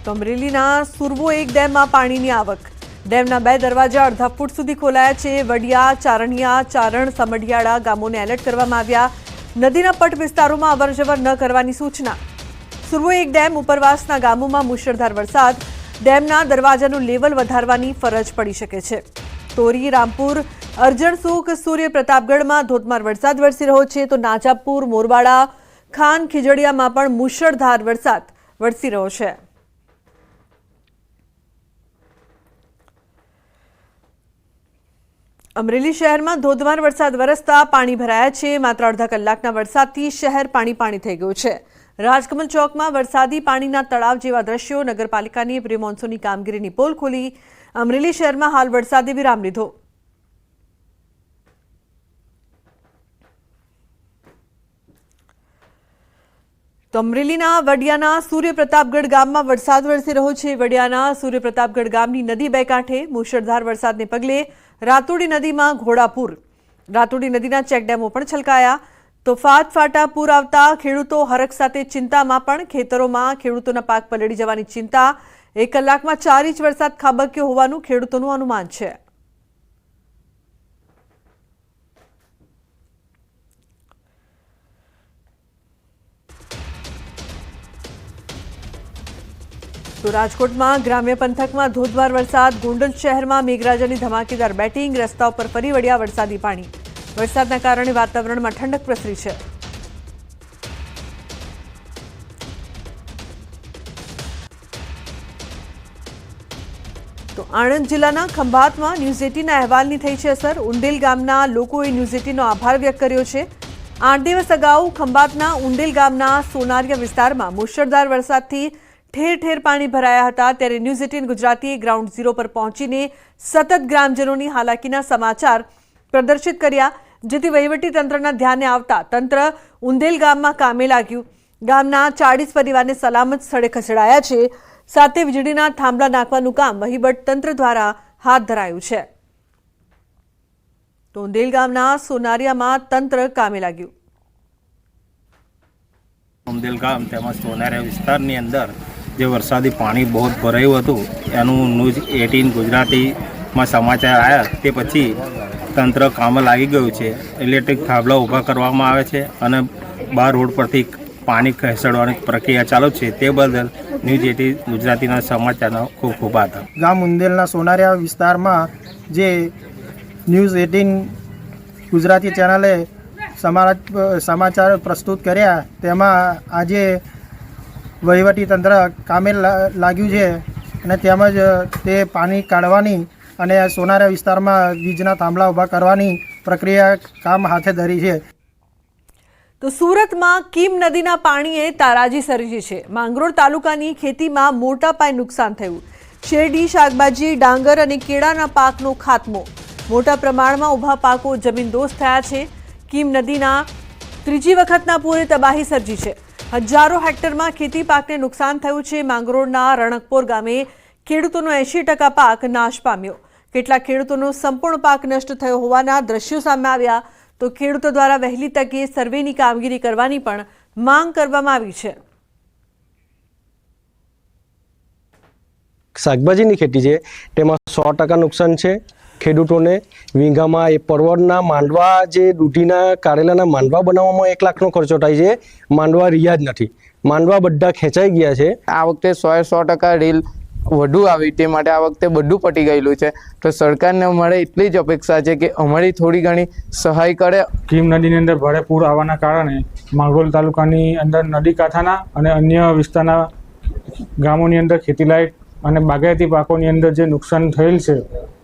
તો અમરેલીના સુરવો 1 ડેમમાં પાણીની આવક। ડેમના 2 દરવાજા અડધા ફૂટ સુધી ખોલાયા છે। વડિયા, ચારણિયા, ચારણ, સમઢિયાળા ગામોને એલર્ટ કરવામાં આવ્યા। નદીના પટ વિસ્તારોમાં અવરજવર ન કરવાની સૂચના। સુરવો 1 ડેમ ઉપરવાસના ગામોમાં મુશળધાર વરસાદ। ડેમના દરવાજાનું લેવલ વધારવાની ફરજ પડી શકે છે। તોરી, રામપુર, અરજણસુખ, સૂર્ય પ્રતાપગઢમાં ધોધમાર વરસાદ વરસી રહ્યો છે, તો નાજાપુર, મોરવાડા, ખાન ખીજડીયામાં પણ મુશળધાર વરસાદ વરસી રહ્યો છે। અમરેલી શહેરમાં ધોધમાર વરસાદ વરસતા પાણી ભરાયા છે। માત્ર અડધા કલાકના વરસાદથી શહેર પાણી થઈ ગયું છે। રાજકમલ ચોકમાં વરસાદી પાણીના તળાવ જેવા દ્રશ્યો। નગરપાલિકાની પ્રી મોન્સૂનની કામગીરીની પોલ ખોલી। અમરેલી શહેરમાં હાલ વરસાદે વિરામ લીધો। તો અમરેલીના વડિયાના સૂર્ય પ્રતાપગઢ ગામમાં વરસાદ વરસી રહ્યો છે। વડિયાના સૂર્ય પ્રતાપગઢ ગામની નદી બે કાંઠે। મુશળધાર વરસાદને પગલે રાતોડી નદીમાં ઘોડાપૂર। રાતોડી નદીના ચેકડેમો પણ છલકાયા। તો ફાટા પૂર આવતા ખેડૂતો હરખ સાથે ચિંતામાં। પણ ખેતરોમાં ખેડૂતોના પાક પલળી જવાની ચિંતા। 1 કલાકમાં 4 ઇંચ વરસાદ ખાબક્યો હોવાનું ખેડૂતોનું અનુમાન છે। તો રાજકોટમાં ગ્રામ્ય પંથકમાં ધોધમાર વરસાદ। ગોંડલ શહેરમાં મેઘરાજાની ધમાકેદાર બેટિંગ। રસ્તા ઉપર ફરી વળ્યા વરસાદી પાણી। વરસાદના કારણે વાતાવરણમાં ઠંડક પ્રસરી છે। તો આણંદ જિલ્લાના ખંભાતમાં ન્યૂઝ 18ના અહેવાલની થઈ છે અસર। ઉંડેલ ગામના લોકોએ ન્યૂઝ 18નો આભાર વ્યક્ત કર્યો છે। 8 દિવસ અગાઉ ખંભાતના ઉંડેલ ગામના સોનારિયા વિસ્તારમાં મુશળધાર વરસાદથી ઠેર ઠેર પાણી ભરાયા હતા। ત્યારે ન્યૂઝ 18 ગુજરાતીએ ગ્રાઉન્ડ ઝીરો પર પહોંચીને સતત ગ્રામજનોની હાલાકીના સમાચાર પ્રદર્શિત કર્યા, જેથી વહીવટી તંત્રના ધ્યાને આવતા તંત્ર ઉંદેલ ગામમાં કામે લાગ્યું। ગામના 40 પરિવારને સલામત સ્થળે ખસેડાયા છે। સાથે વીજળીના થાંભલા નાખવાનું કામ વહીવટ તંત્ર દ્વારા હાથ ધરાયું છે। તો ઉંદેલ ગામના સોનારિયામાં તંત્ર કામે લાગ્યું। ઉંદેલ ગામ તેમજ સોનારિયા વિસ્તારની અંદર જે વરસાદી પાણી બહુ ભરાયું હતું એનું ન્યૂઝ 18 ગુજરાતીમાં સમાચાર આવ્યા તે પછી તંત્ર કામે લાગી ગયું છે। ઇલેક્ટ્રિક થાંભલા ઊભા કરવામાં આવે છે અને 12 રોડ પરથી પાણી ખસેડવાની પ્રક્રિયા ચાલુ છે। તે બદલ ન્યૂઝ 18 ગુજરાતીના સમાચારનો ખૂબ ખૂબ આભાર। ગામ ઉંદેલના સોનારિયા વિસ્તારમાં જે ન્યૂઝ 18 ગુજરાતી ચેનલે સમાચાર પ્રસ્તુત કર્યા તેમાં આજે વહીવટી તંત્ર કામે લાગ્યું છે અને તેમજ તે પાણી કાઢવાની અને સોનારિયા વિસ્તારમાં વીજના થાંભલા ઊભા કરવાની પ્રક્રિયા કામ હાથે ધરી છે। તો સુરતમાં કીમ નદીના પાણીએ તારાજી સર્જી છે। માંગરોળ તાલુકાની ખેતીમાં મોટા પાયે નુકસાન થયું। શેરડી, શાકભાજી, ડાંગર અને કેળાના પાકનો ખાત્મો। મોટા પ્રમાણમાં ઊભા પાકો જમીનદોસ્ત થયા છે। કીમ નદીના ત્રીજી વખતના પૂરે તબાહી સર્જી છે। હજારો હેક્ટરમાં ખેતી પાકને નુકસાન થયું છે। માંગરોળના રણકપોર ગામે ખેડૂતોનો 80% પાક નાશ પામ્યો। કેટલાક ખેડૂતોનો સંપૂર્ણ પાક નષ્ટ થયો હોવાના દ્રશ્યો સામે આવ્યા। તો ખેડૂતો દ્વારા વહેલી તકે સર્વેની કામગીરી કરવાની પણ માંગ કરવામાં આવી છે। શાકભાજીની ખેતી છે તેમાં 100% નુકસાન છે ખેડૂતોને। વીંઘામાં એ પરવળના માંડવા જે દૂધીના કારેલાના માંડવા બનાવવામાં 1 લાખનો ખર્ચો થાય છે। માંડવા રહ્યા જ નથી, માંડવા બધા ખેંચાઈ ગયા છે। આ વખતે 100% રીલ વધુ આવી તે માટે આ વખતે બધું પટી ગયેલું છે। તો સરકારને અમારે એટલી જ અપેક્ષા છે કે અમારી થોડી ઘણી સહાય કરે। કીમ નદીની અંદર ભારે પૂર આવવાના કારણે માંગરોળ તાલુકાની અંદર નદી કાંઠાના અને અન્ય વિસ્તારના ગામોની અંદર ખેતીલાયક અને બાગાયતી પાકોની અંદર જે નુકસાન થયેલ છે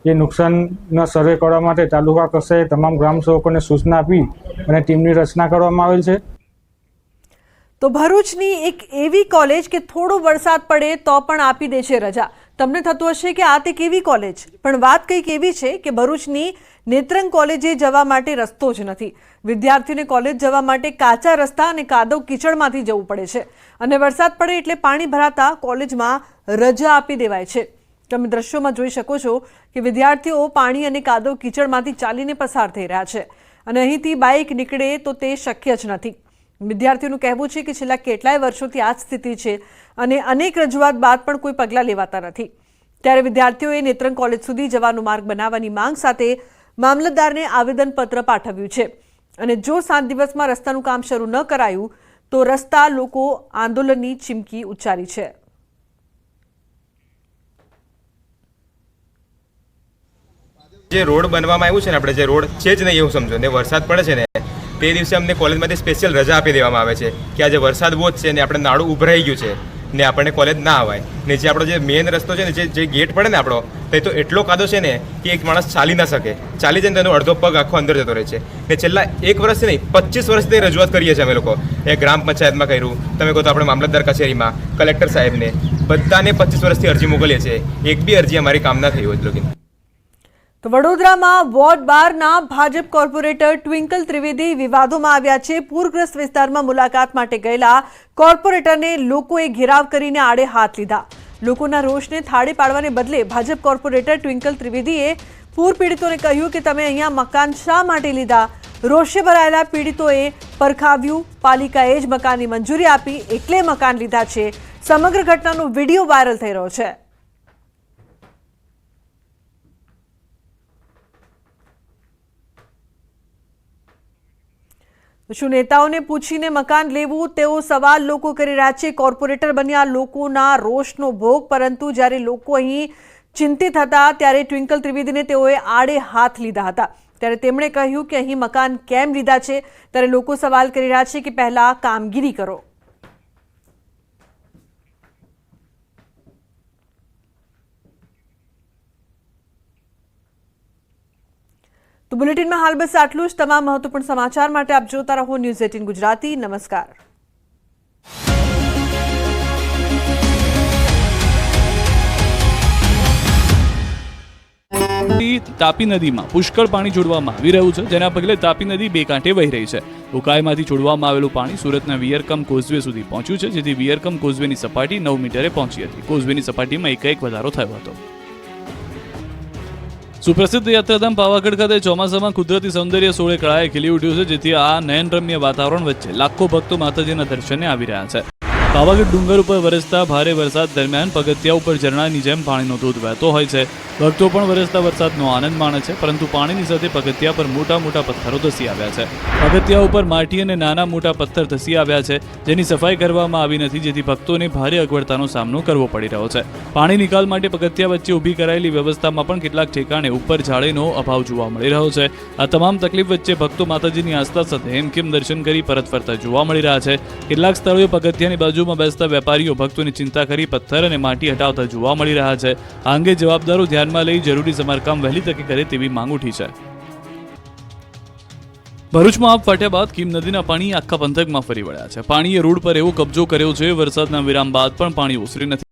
એ નુકસાનના સર્વે કરવા માટે તાલુકા કક્ષાએ તમામ ગ્રામસેવકોને સૂચના આપી અને ટીમની રચના કરવામાં આવેલ છે। તો ભરૂચની એક એવી કોલેજ કે થોડો વરસાદ પડે તો પણ આપી દે છે રજા। તમને થતું હશે કે આ તે કેવી કોલેજ, પણ વાત કંઈક એવી છે કે ભરૂચની નેત્રંગ કોલેજે જવા માટે રસ્તો જ નથી। વિદ્યાર્થીઓને કોલેજ જવા માટે કાચા રસ્તા અને કાદવ કીચડમાંથી જવું પડે છે અને વરસાદ પડે એટલે પાણી ભરાતા કોલેજમાં રજા આપી દેવાય છે। તમે દ્રશ્યોમાં જોઈ શકો છો કે વિદ્યાર્થીઓ પાણી અને કાદવ કીચડમાંથી ચાલીને પસાર થઈ રહ્યા છે અને અહીંથી બાઇક નીકળે તો તે શક્ય જ નથી। વિદ્યાર્થીઓનું કહેવું છે કે છેલ્લા કેટલાય વર્ષોથી આ જ સ્થિતિ છે અને અનેક રજૂઆત બાદ પણ કોઈ પગલાં લેવાતા નથી. ત્યારે વિદ્યાર્થીઓએ નેત્રંગ કોલેજ સુધી જવાનો માર્ગ બનાવવાની માંગ સાથે મામલતદારને આવેદનપત્ર પાઠવ્યું છે અને જો 7 દિવસમાં રસ્તાનું કામ શરૂ ન કરાયું તો રસ્તા લોકો આંદોલનની ચીમકી ઉચ્ચારી છે. જે રોડ બનવામાં આવ્યું છે ને, આપણે જે રોડ છે જ નહીં એવું સમજો ને, વરસાદ પડે છે ને તે દિવસે અમને કોલેજમાંથી સ્પેશિયલ રજા આપી દેવામાં આવે છે કે આજે વરસાદ બહુ જ છે ને આપણે નાળું ઉભરાઈ ગયું છે ને આપણને કોલેજ ના આવાય. ને જે આપણો જે મેઇન રસ્તો છે ને, જે ગેટ પડે ને આપણો, તો એટલો કાદો છે ને કે એક માણસ ચાલી ના શકે. ચાલી જાય ને તેનો અડધો પગ આખો અંદર જતો રહે છે. ને છેલ્લા 1 વર્ષથી નહીં 25 વર્ષથી રજૂઆત કરીએ છીએ અમે લોકો. એ ગ્રામ પંચાયતમાં કર્યું, તમે કહો તો આપણે મામલતદાર કચેરીમાં, કલેક્ટર સાહેબને, બધાને 25 વર્ષથી અરજી મોકલીએ છીએ. એક બી અરજી અમારી કામ ના થઈ હોય લોકો. તો વડોદરામાં વોર્ડ 12ના ભાજપ કોર્પોરેટર ટ્વિંકલ ત્રિવેદી વિવાદોમાં આવ્યા છે. પૂરગ્રસ્ત વિસ્તારમાં મુલાકાત માટે ગયેલા કોર્પોરેટરને લોકોએ ઘેરાવ કરીને આડે હાથ લીધા. લોકોના રોષને થાળે પાડવાને બદલે ભાજપ કોર્પોરેટર ટ્વિંકલ ત્રિવેદીએ પૂર પીડિતોને કહ્યું કે તમે અહીંયા મકાન શા માટે લીધા. રોષે ભરાયેલા પીડિતોએ પરખાવ્યું. પાલિકાએ જ મકાનની મંજૂરી આપી એટલે મકાન લીધા છે. સમગ્ર ઘટનાનો વિડીયો વાયરલ થઈ રહ્યો છે. શું નેતાઓને પૂછીને મકાન લેવું તેવો સવાલ લોકો કરી રહ્યા છે. કોર્પોરેટર બન્યા લોકોના રોષનો ભોગ, પરંતુ જ્યારે લોકો અહીં ચિંતિત હતા ત્યારે ટ્વિંકલ ત્રિવેદીને તેઓએ આડે હાથ લીધા હતા. ત્યારે તેમણે કહ્યું કે અહીં મકાન કેમ લીધા છે. ત્યારે લોકો સવાલ કરી રહ્યા છે કે પહેલા કામગીરી કરો. તો બુલેટિનમાં હાલ બસ આટલું જ. તમામ મહત્વપૂર્ણ સમાચાર માટે આપ જોતા રહો ન્યૂઝ 18 ગુજરાતી. નમસ્કાર. તાપી નદીમાં પુષ્કળ પાણી છોડવામાં આવી રહ્યું છે, જેના પગલે તાપી નદી બે કાંઠે વહી રહી છે. ઉકાઈમાંથી છોડવામાં આવેલું પાણી સુરતના વિયરકમ કોઝવે સુધી પહોંચ્યું છે, જેથી વિયરકમ કોઝવેની સપાટી 9 મીટરે પહોંચી હતી. કોઝવેની સપાટીમાં એકાએક વધારો થયો હતો. સુપ્રસિદ્ધ યાત્રાધામ પાવાગઢ ખાતે ચોમાસામાં કુદરતી સૌંદર્ય સોળે કળાએ ખીલી ઉઠ્યું છે, જેથી આ નયનરમ્ય વાતાવરણ વચ્ચે લાખો ભક્તો માતાજીના દર્શને આવી રહ્યા છે. પાવાગઢ ડુંગર ઉપર વરસતા ભારે વરસાદ દરમિયાન પગથિયા ઉપર ઝરણાની જેમ પાણીનો ધોધ વહેતો હોય છે. ભક્તો પણ વરસતા વરસાદનો આનંદ માણે છે, પરંતુ પાણીની સાથે પગથિયા પર મોટા મોટા પથ્થરો ધસી આવ્યા છે. પગથિયા ઉપર માટી અને નાના મોટા પથ્થર ધસી આવ્યા છે, જેની સફાઈ કરવામાં આવી નથી, જેથી ભક્તોને ભારે અગવડતાનો સામનો કરવો પડી રહ્યો છે. પાણી નિકાલ માટે પગથિયા વચ્ચે ઊભી કરાયેલી વ્યવસ્થામાં પણ કેટલાક ઠેકાણે ઉપર જાળીનો અભાવ જોવા મળી રહ્યો છે. આ તમામ તકલીફ વચ્ચે ભક્તો માતાજીની આસ્થા સાથે હેમખેમ દર્શન કરી પરત ફરતા જોવા મળી રહ્યા છે. કેટલાક સ્થળોએ પગથિયાની બાજુમાં બેસતા વેપારીઓ ભક્તોની ચિંતા કરી પથ્થર અને માટી હટાવતા જોવા મળી રહ્યા છે. આ અંગે જવાબદારો ધ્યાનમાં લઈ જરૂરી સમારકામ વહેલી તકે કરે તેવી માંગ ઉઠી છે. ભરૂચમાં આબ ફાટ્યા બાદ કીમ નદીના પાણી આખા પંથકમાં ફરી વળ્યા છે. પાણીએ રોડ પર એવો કબજો કર્યો છે, વરસાદના વિરામ બાદ પણ પાણી ઓસરી નથી.